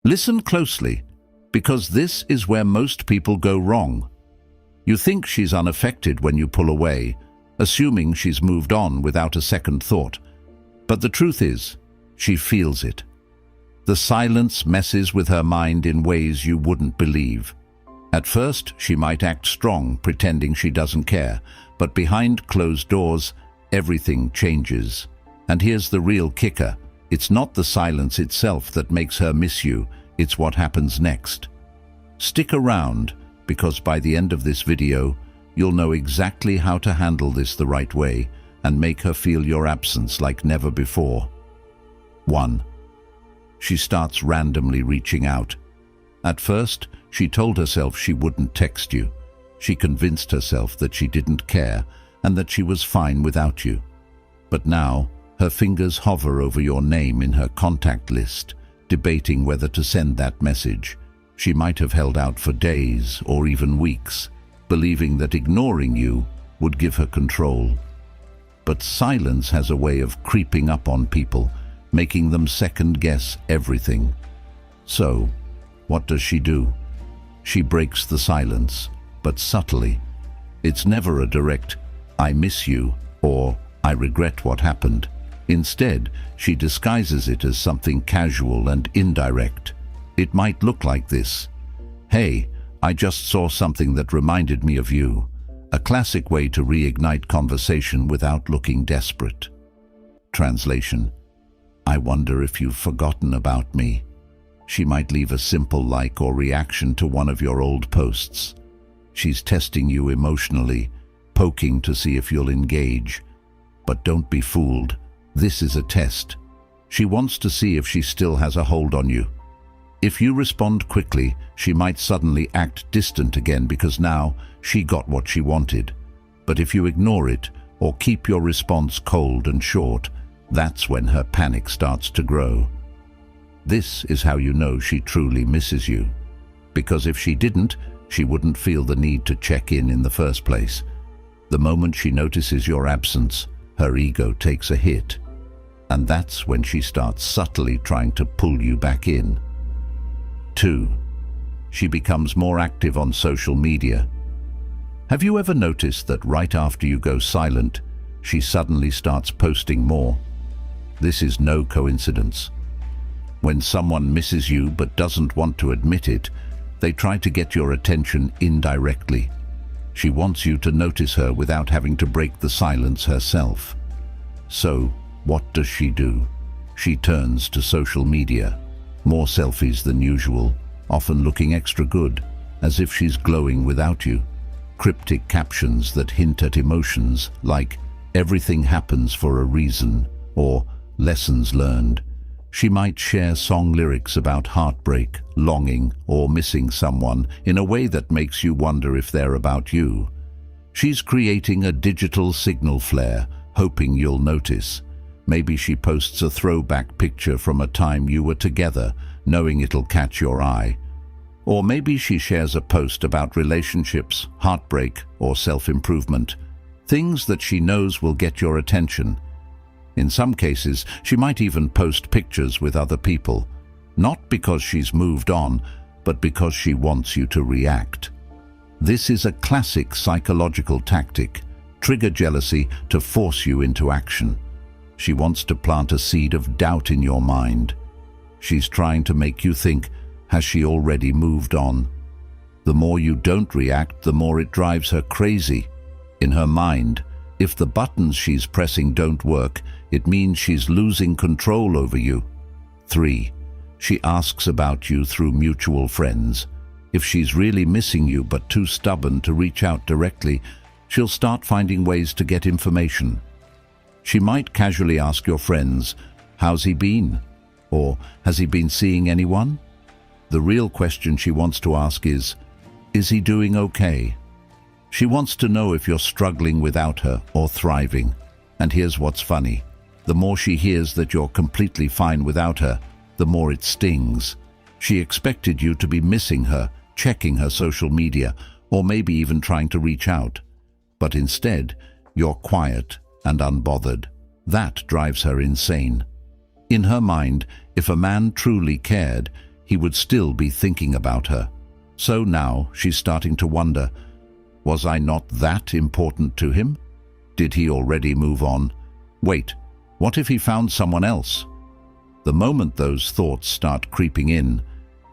Listen closely, because this is where most people go wrong. You think she's unaffected when you pull away, assuming she's moved on without a second thought. But the truth is, she feels it. The silence messes with her mind in ways you wouldn't believe. At first, she might act strong, pretending she doesn't care, but behind closed doors, everything changes. And here's the real kicker. It's not the silence itself that makes her miss you, it's what happens next. Stick around, because by the end of this video, you'll know exactly how to handle this the right way and make her feel your absence like never before. 1. She starts randomly reaching out. At first, she told herself she wouldn't text you. She convinced herself that she didn't care and that she was fine without you. But now, her fingers hover over your name in her contact list, debating whether to send that message. She might have held out for days or even weeks, believing that ignoring you would give her control. But silence has a way of creeping up on people, making them second-guess everything. So, what does she do? She breaks the silence, but subtly. It's never a direct, "I miss you," or "I regret what happened." Instead, she disguises it as something casual and indirect. It might look like this: "Hey, I just saw something that reminded me of you." A classic way to reignite conversation without looking desperate. Translation: "I wonder if you've forgotten about me." She might leave a simple like or reaction to one of your old posts. She's testing you emotionally, poking to see if you'll engage. But don't be fooled. This is a test. She wants to see if she still has a hold on you. If you respond quickly, she might suddenly act distant again because now she got what she wanted. But if you ignore it or keep your response cold and short, that's when her panic starts to grow. This is how you know she truly misses you. Because if she didn't, she wouldn't feel the need to check in the first place. The moment she notices your absence, her ego takes a hit. And that's when she starts subtly trying to pull you back in. 2. She becomes more active on social media. Have you ever noticed that right after you go silent, she suddenly starts posting more? This is no coincidence. When someone misses you but doesn't want to admit it, they try to get your attention indirectly. She wants you to notice her without having to break the silence herself. So, what does she do? She turns to social media. More selfies than usual, often looking extra good, as if she's glowing without you. Cryptic captions that hint at emotions like, "Everything happens for a reason," or "Lessons learned." She might share song lyrics about heartbreak, longing, or missing someone in a way that makes you wonder if they're about you. She's creating a digital signal flare, hoping you'll notice. Maybe she posts a throwback picture from a time you were together, knowing it'll catch your eye. Or maybe she shares a post about relationships, heartbreak, or self-improvement, things that she knows will get your attention. In some cases, she might even post pictures with other people, not because she's moved on, but because she wants you to react. This is a classic psychological tactic: trigger jealousy to force you into action. She wants to plant a seed of doubt in your mind. She's trying to make you think, has she already moved on? The more you don't react, the more it drives her crazy. In her mind, if the buttons she's pressing don't work, it means she's losing control over you. 3. She asks about you through mutual friends. If she's really missing you but too stubborn to reach out directly, she'll start finding ways to get information. She might casually ask your friends, "How's he been?" Or, "Has he been seeing anyone?" The real question she wants to ask is he doing okay? She wants to know if you're struggling without her or thriving. And here's what's funny. The more she hears that you're completely fine without her, the more it stings. She expected you to be missing her, checking her social media, or maybe even trying to reach out. But instead, you're quiet and unbothered. That drives her insane. In her mind, if a man truly cared, he would still be thinking about her. So now she's starting to wonder, was I not that important to him? Did he already move on? Wait, what if he found someone else? The moment those thoughts start creeping in,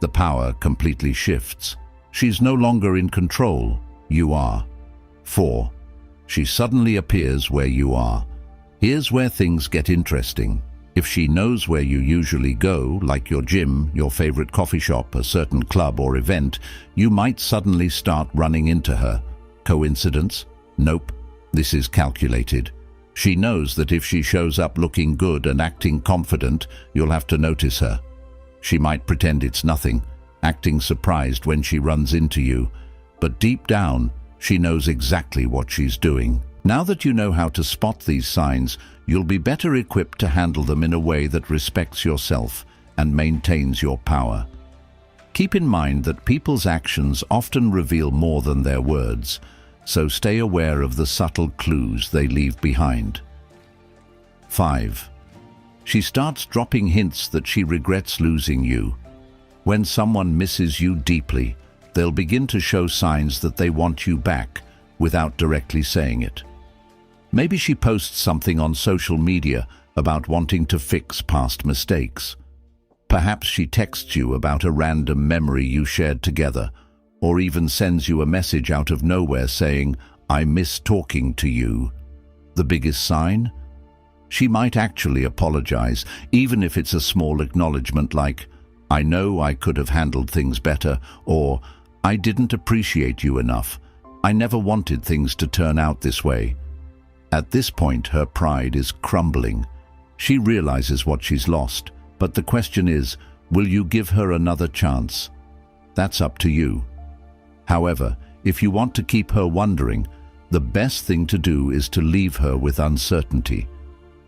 the power completely shifts. She's no longer in control, you are. 4. She suddenly appears where you are. Here's where things get interesting. If she knows where you usually go, like your gym, your favorite coffee shop, a certain club or event, you might suddenly start running into her. Coincidence? Nope. This is calculated. She knows that if she shows up looking good and acting confident, you'll have to notice her. She might pretend it's nothing, acting surprised when she runs into you, but deep down, she knows exactly what she's doing. Now that you know how to spot these signs, you'll be better equipped to handle them in a way that respects yourself and maintains your power. Keep in mind that people's actions often reveal more than their words, so stay aware of the subtle clues they leave behind. 5. She starts dropping hints that she regrets losing you. When someone misses you deeply, they'll begin to show signs that they want you back without directly saying it. Maybe she posts something on social media about wanting to fix past mistakes. Perhaps she texts you about a random memory you shared together, or even sends you a message out of nowhere saying, "I miss talking to you." The biggest sign? She might actually apologize, even if it's a small acknowledgement like, "I know I could have handled things better," or "I didn't appreciate you enough. I never wanted things to turn out this way." At this point, her pride is crumbling. She realizes what she's lost, but the question is, will you give her another chance? That's up to you. However, if you want to keep her wondering, the best thing to do is to leave her with uncertainty.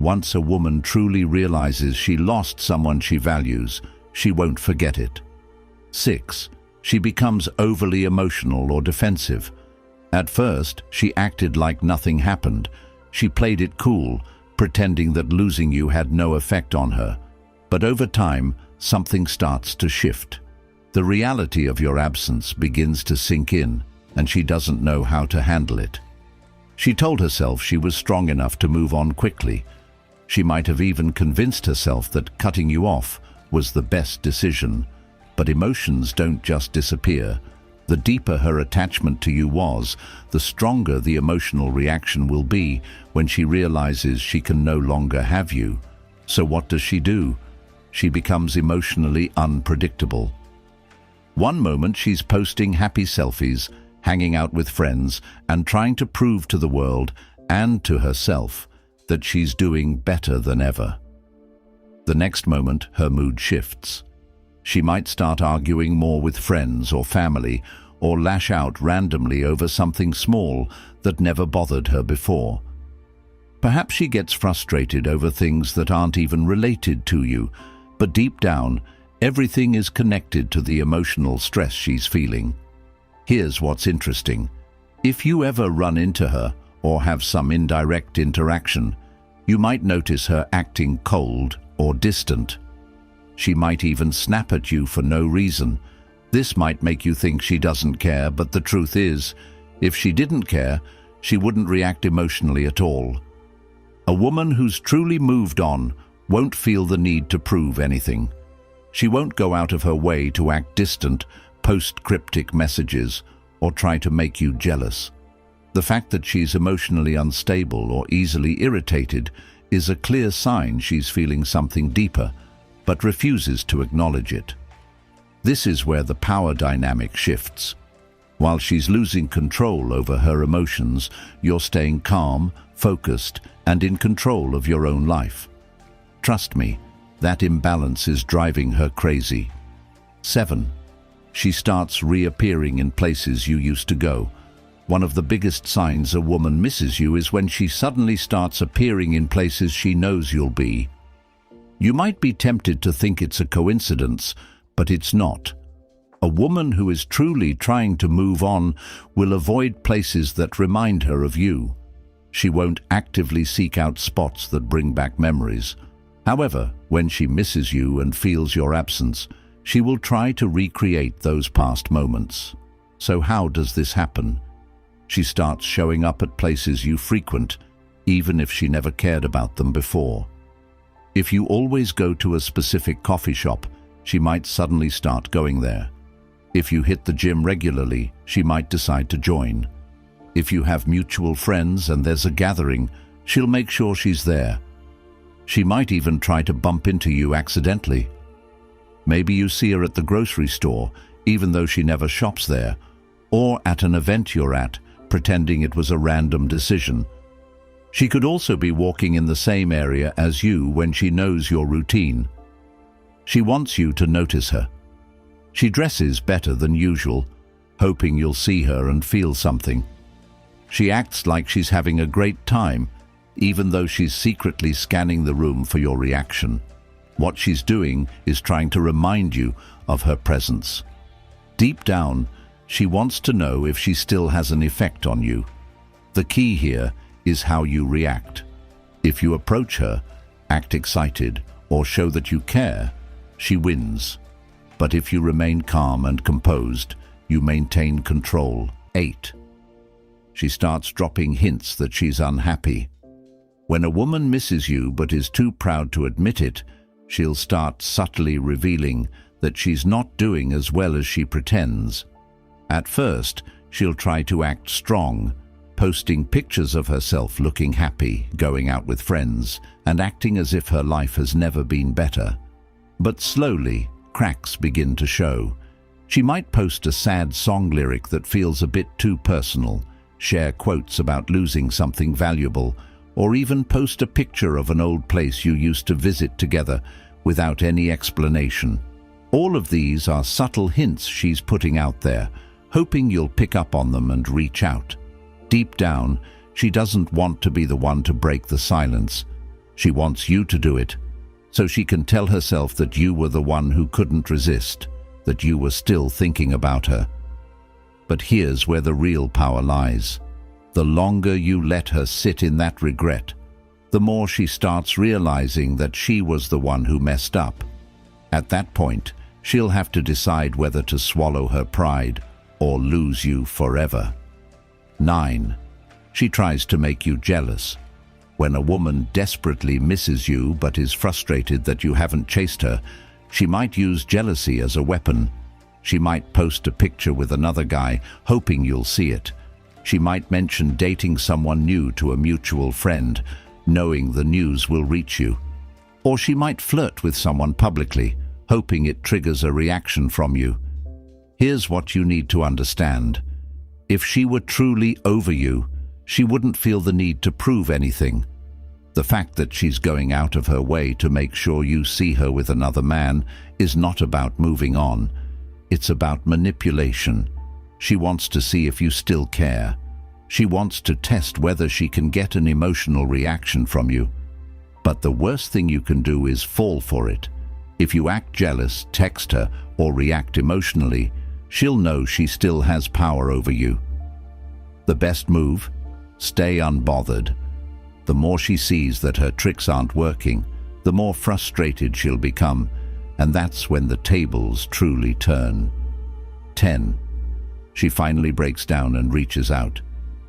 Once a woman truly realizes she lost someone she values, she won't forget it. 6. She becomes overly emotional or defensive. At first, she acted like nothing happened. She played it cool, pretending that losing you had no effect on her. But over time, something starts to shift. The reality of your absence begins to sink in, and she doesn't know how to handle it. She told herself she was strong enough to move on quickly. She might have even convinced herself that cutting you off was the best decision. But emotions don't just disappear. The deeper her attachment to you was, the stronger the emotional reaction will be when she realizes she can no longer have you. So what does she do? She becomes emotionally unpredictable. One moment she's posting happy selfies, hanging out with friends, and trying to prove to the world and to herself that she's doing better than ever. The next moment, her mood shifts. She might start arguing more with friends or family, or lash out randomly over something small that never bothered her before. Perhaps she gets frustrated over things that aren't even related to you, but deep down, everything is connected to the emotional stress she's feeling. Here's what's interesting. If you ever run into her or have some indirect interaction, you might notice her acting cold or distant. She might even snap at you for no reason. This might make you think she doesn't care, but the truth is, if she didn't care, she wouldn't react emotionally at all. A woman who's truly moved on won't feel the need to prove anything. She won't go out of her way to act distant, post cryptic messages, or try to make you jealous. The fact that she's emotionally unstable or easily irritated is a clear sign she's feeling something deeper, but refuses to acknowledge it. This is where the power dynamic shifts. While she's losing control over her emotions, you're staying calm, focused, and in control of your own life. Trust me, that imbalance is driving her crazy. 7. She starts reappearing in places you used to go. One of the biggest signs a woman misses you is when she suddenly starts appearing in places she knows you'll be. You might be tempted to think it's a coincidence, but it's not. A woman who is truly trying to move on will avoid places that remind her of you. She won't actively seek out spots that bring back memories. However, when she misses you and feels your absence, She will try to recreate those past moments. So how does this happen? She starts showing up at places you frequent, even if she never cared about them before. If you always go to a specific coffee shop, she might suddenly start going there. If you hit the gym regularly, she might decide to join. If you have mutual friends and there's a gathering, she'll make sure she's there. She might even try to bump into you accidentally. Maybe you see her at the grocery store, even though she never shops there, or at an event you're at, pretending it was a random decision. She could also be walking in the same area as you when she knows your routine. She wants you to notice her. She dresses better than usual, hoping you'll see her and feel something. She acts like she's having a great time, even though she's secretly scanning the room for your reaction. What she's doing is trying to remind you of her presence. Deep down, she wants to know if she still has an effect on you. The key here is how you react. If you approach her, act excited, or show that you care, she wins. But if you remain calm and composed, you maintain control. 8. She starts dropping hints that she's unhappy. When a woman misses you but is too proud to admit it, she'll start subtly revealing that she's not doing as well as she pretends. At first, she'll try to act strong, posting pictures of herself looking happy, going out with friends, and acting as if her life has never been better. But slowly, cracks begin to show. She might post a sad song lyric that feels a bit too personal, share quotes about losing something valuable, or even post a picture of an old place you used to visit together without any explanation. All of these are subtle hints she's putting out there, hoping you'll pick up on them and reach out. Deep down, she doesn't want to be the one to break the silence. She wants you to do it, so she can tell herself that you were the one who couldn't resist, that you were still thinking about her. But here's where the real power lies. The longer you let her sit in that regret, the more she starts realizing that she was the one who messed up. At that point, she'll have to decide whether to swallow her pride or lose you forever. 9. She tries to make you jealous. When a woman desperately misses you but is frustrated that you haven't chased her, she might use jealousy as a weapon. She might post a picture with another guy, hoping you'll see it. She might mention dating someone new to a mutual friend, knowing the news will reach you. Or she might flirt with someone publicly, hoping it triggers a reaction from you. Here's what you need to understand. If she were truly over you, she wouldn't feel the need to prove anything. The fact that she's going out of her way to make sure you see her with another man is not about moving on. It's about manipulation. She wants to see if you still care. She wants to test whether she can get an emotional reaction from you. But the worst thing you can do is fall for it. If you act jealous, text her, or react emotionally, she'll know she still has power over you. The best move? Stay unbothered. The more she sees that her tricks aren't working, the more frustrated she'll become, and that's when the tables truly turn. 10. She finally breaks down and reaches out.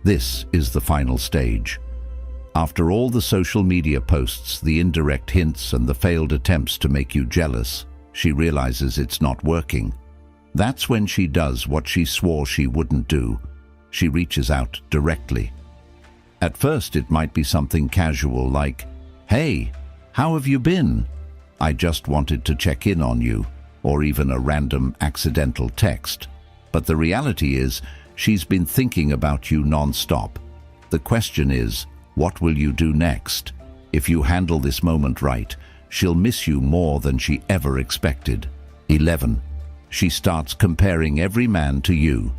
This is the final stage. After all the social media posts, the indirect hints, and the failed attempts to make you jealous, she realizes it's not working. That's when she does what she swore she wouldn't do. She reaches out directly. At first, it might be something casual like, "Hey, how have you been? I just wanted to check in on you," or even a random accidental text. But the reality is, she's been thinking about you non-stop. The question is, what will you do next? If you handle this moment right, she'll miss you more than she ever expected. 11. She starts comparing every man to you.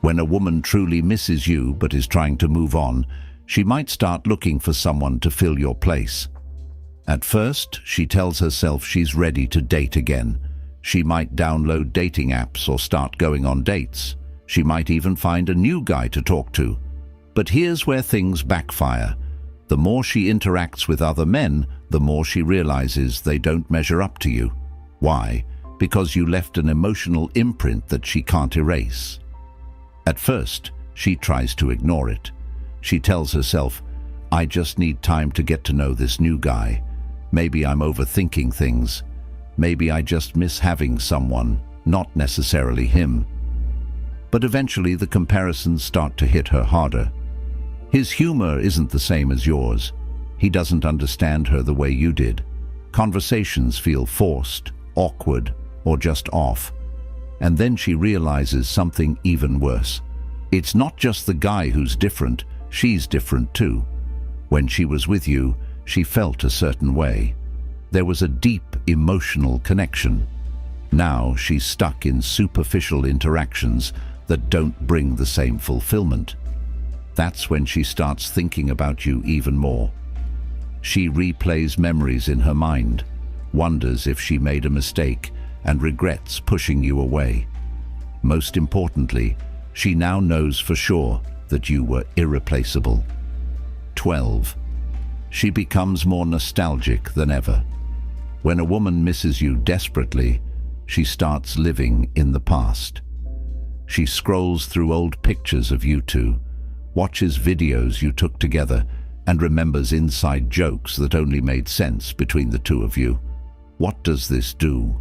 When a woman truly misses you but is trying to move on, she might start looking for someone to fill your place. At first, she tells herself she's ready to date again. She might download dating apps or start going on dates. She might even find a new guy to talk to. But here's where things backfire. The more she interacts with other men, the more she realizes they don't measure up to you. Why? because you left an emotional imprint that she can't erase. At first, she tries to ignore it. She tells herself, I just need time to get to know this new guy. Maybe I'm overthinking things. Maybe I just miss having someone, not necessarily him. But eventually the comparisons start to hit her harder. His humor isn't the same as yours. He doesn't understand her the way you did. Conversations feel forced, awkward, or just off. And then she realizes something even worse. It's not just the guy who's different, she's different too. When she was with you, she felt a certain way. There was a deep emotional connection. Now she's stuck in superficial interactions that don't bring the same fulfillment. That's when she starts thinking about you even more. She replays memories in her mind, wonders if she made a mistake, and regrets pushing you away. Most importantly, she now knows for sure that you were irreplaceable. 12. She becomes more nostalgic than ever. When a woman misses you desperately, she starts living in the past. She scrolls through old pictures of you two, watches videos you took together, and remembers inside jokes that only made sense between the two of you. What does this do?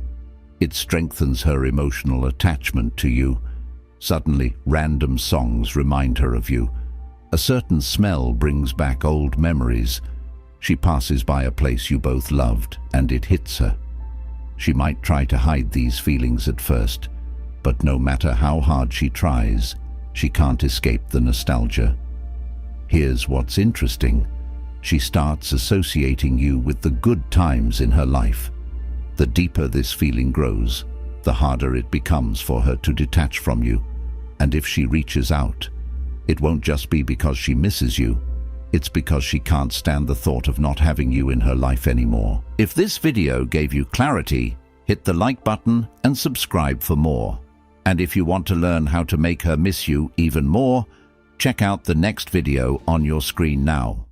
It strengthens her emotional attachment to you. Suddenly, random songs remind her of you. A certain smell brings back old memories. She passes by a place you both loved, and it hits her. She might try to hide these feelings at first, but no matter how hard she tries, she can't escape the nostalgia. Here's what's interesting. She starts associating you with the good times in her life. The deeper this feeling grows, the harder it becomes for her to detach from you. And if she reaches out, it won't just be because she misses you. It's because she can't stand the thought of not having you in her life anymore. If this video gave you clarity, hit the like button and subscribe for more. And if you want to learn how to make her miss you even more, check out the next video on your screen now.